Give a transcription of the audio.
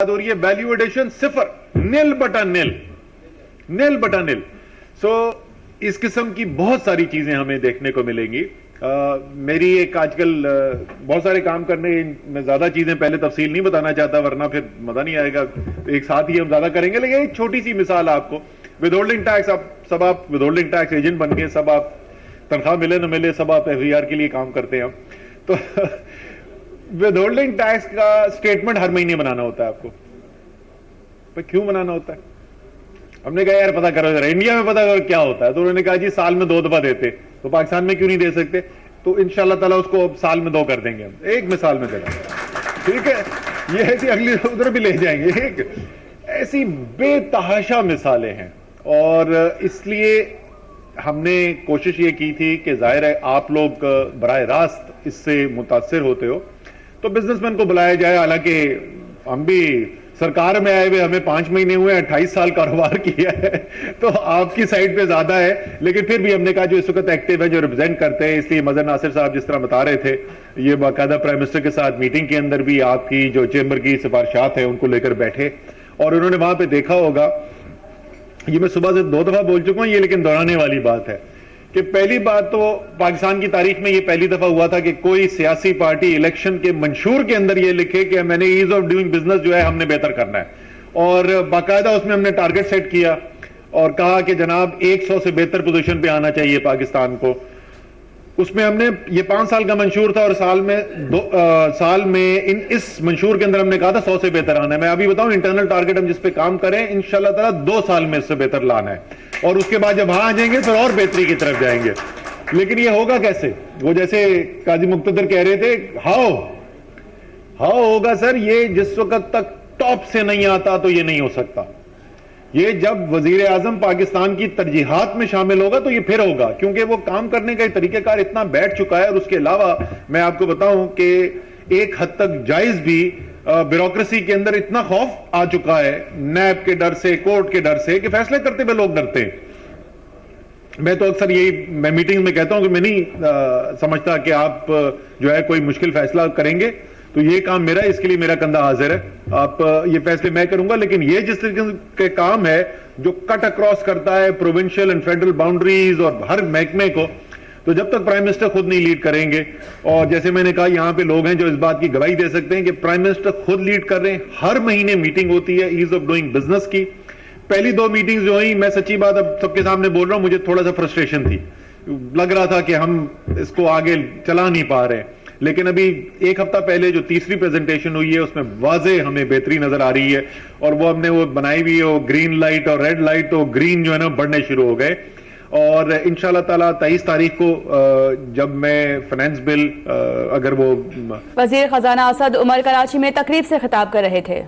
اور یہ value addition صفر، نیل بٹا نیل. سو اس قسم کی بہت ساری چیزیں ہمیں دیکھنے کو ملیں گی. میری ایک آج کل بہت سارے کام کرنے میں زیادہ چیزیں پہلے تفصیل نہیں بتانا چاہتا ورنہ پھر مزہ نہیں آئے گا، ایک ساتھ ہی ہم زیادہ کریں گے. لیکن ایک چھوٹی سی مثال آپ کو، ود ہولڈنگ ٹیکس، سب آپ ود ہولڈنگ ٹیکس ایجنٹ بن گئے، سب آپ تنخواہ ملے نہ ملے سب آپ ایف ای آر کے لیے کام کرتے ہیں. تو ود ہولڈنگ ٹیکس کا اسٹیٹمنٹ ہر مہینے بنانا ہوتا ہے آپ کو. کیوں بنانا ہوتا ہے؟ ہم نے کہا یار پتا کرو ذرا، انڈیا میں پتا کرو کیا ہوتا ہے. تو انہوں نے کہا جی سال میں 2 دفعہ دیتے، تو پاکستان میں کیوں نہیں دے سکتے؟ تو انشاءاللہ تعالیٰ اس کو سال میں 2 کر دیں گے ہم. ایک مثال میں دے رہا ہوں، ٹھیک ہے؟ یہ ایسی اگلی ادھر بھی لے جائیں گے. ایک ایسی بے تحاشا مثالیں ہیں، اور اس لیے ہم نے کوشش یہ کی تھی کہ ظاہر ہے آپ لوگ براہ راست اس سے متاثر ہوتے ہو تو بزنس مین کو بلایا جائے. حالانکہ ہم بھی سرکار میں آئے ہوئے ہمیں 5 مہینے ہوئے، 28 سال کاروبار کیا ہے، تو آپ کی سائڈ پہ زیادہ ہے. لیکن پھر بھی ہم نے کہا جو اس وقت ایکٹیو ہے، جو ریپرزینٹ کرتے ہیں، اس لیے مظہر ناصر صاحب جس طرح بتا رہے تھے، یہ باقاعدہ پرائم منسٹر کے ساتھ میٹنگ کے اندر بھی آپ کی جو چیمبر کی سفارشات ہیں ان کو لے کر بیٹھے، اور انہوں نے وہاں پہ دیکھا ہوگا، یہ میں صبح سے 2 دفعہ بول چکا ہوں یہ، لیکن دہرانے والی بات ہے کہ پہلی بات تو پاکستان کی تاریخ میں یہ پہلی دفعہ ہوا تھا کہ کوئی سیاسی پارٹی الیکشن کے منشور کے اندر یہ لکھے کہ میں نے ایز آف ڈوئنگ بزنس جو ہے ہم نے بہتر کرنا ہے، اور باقاعدہ اس میں ہم نے ٹارگٹ سیٹ کیا اور کہا کہ جناب 100 سے بہتر پوزیشن پہ آنا چاہیے پاکستان کو. اس میں ہم نے یہ 5 سال کا منشور تھا، اور سال میں اس منشور کے اندر ہم نے کہا تھا 100 سے بہتر آنا ہے. میں ابھی بتاؤں انٹرنل ٹارگٹ ہم جس پہ کام کریں انشاءاللہ تعالیٰ 2 سال میں اس سے بہتر لانا ہے، اور اس کے بعد جب وہاں آ جائیں گے پھر اور بہتری کی طرف جائیں گے. لیکن یہ ہوگا کیسے؟ وہ جیسے قاضی مقتدر کہہ رہے تھے، ہاؤ ہوگا سر، یہ جس وقت تک ٹاپ سے نہیں آتا تو یہ نہیں ہو سکتا. یہ جب وزیر اعظم پاکستان کی ترجیحات میں شامل ہوگا تو یہ پھر ہوگا، کیونکہ وہ کام کرنے کا طریقہ کار اتنا بیٹھ چکا ہے. اور اس کے علاوہ میں آپ کو بتاؤں کہ ایک حد تک جائز بھی بیوروکریسی کے اندر اتنا خوف آ چکا ہے، نیب کے ڈر سے، کورٹ کے ڈر سے، کہ فیصلے کرتے ہوئے لوگ ڈرتے ہیں. میں تو اکثر یہی میں میٹنگ میں کہتا ہوں کہ میں نہیں سمجھتا کہ آپ جو ہے کوئی مشکل فیصلہ کریں گے تو یہ کام میرا ہے، اس کے لیے میرا کندھا حاضر ہے. آپ یہ فیصلے میں کروں گا، لیکن یہ جس طریقے کے کام ہے جو کٹ اکراس کرتا ہے پروونشل اینڈ فیڈرل باؤنڈریز اور ہر محکمے کو، تو جب تک پرائم منسٹر خود نہیں لیڈ کریں گے، اور جیسے میں نے کہا یہاں پہ لوگ ہیں جو اس بات کی گواہی دے سکتے ہیں کہ پرائم منسٹر خود لیڈ کر رہے ہیں. ہر مہینے میٹنگ ہوتی ہے ایز آف ڈوئنگ بزنس کی. پہلی 2 میٹنگز جو ہوئی، میں سچی بات اب سب کے سامنے بول رہا ہوں، مجھے تھوڑا سا فرسٹریشن تھی، لگ رہا تھا کہ ہم اس کو آگے چلا نہیں پا رہے. لیکن ابھی 1 ہفتہ پہلے جو تیسری پریزنٹیشن ہوئی ہے اس میں واضح ہمیں بہتری نظر آ رہی ہے، اور وہ ہم نے وہ بنائی بھی ہے، گرین لائٹ اور ریڈ لائٹ، تو گرین جو ہے نا بڑھنے شروع ہو گئے. اور انشاءاللہ تعالیٰ 23 تاریخ کو جب میں فائنانس بل اگر وہ وزیر خزانہ اسد عمر کراچی میں تقریب سے خطاب کر رہے تھے.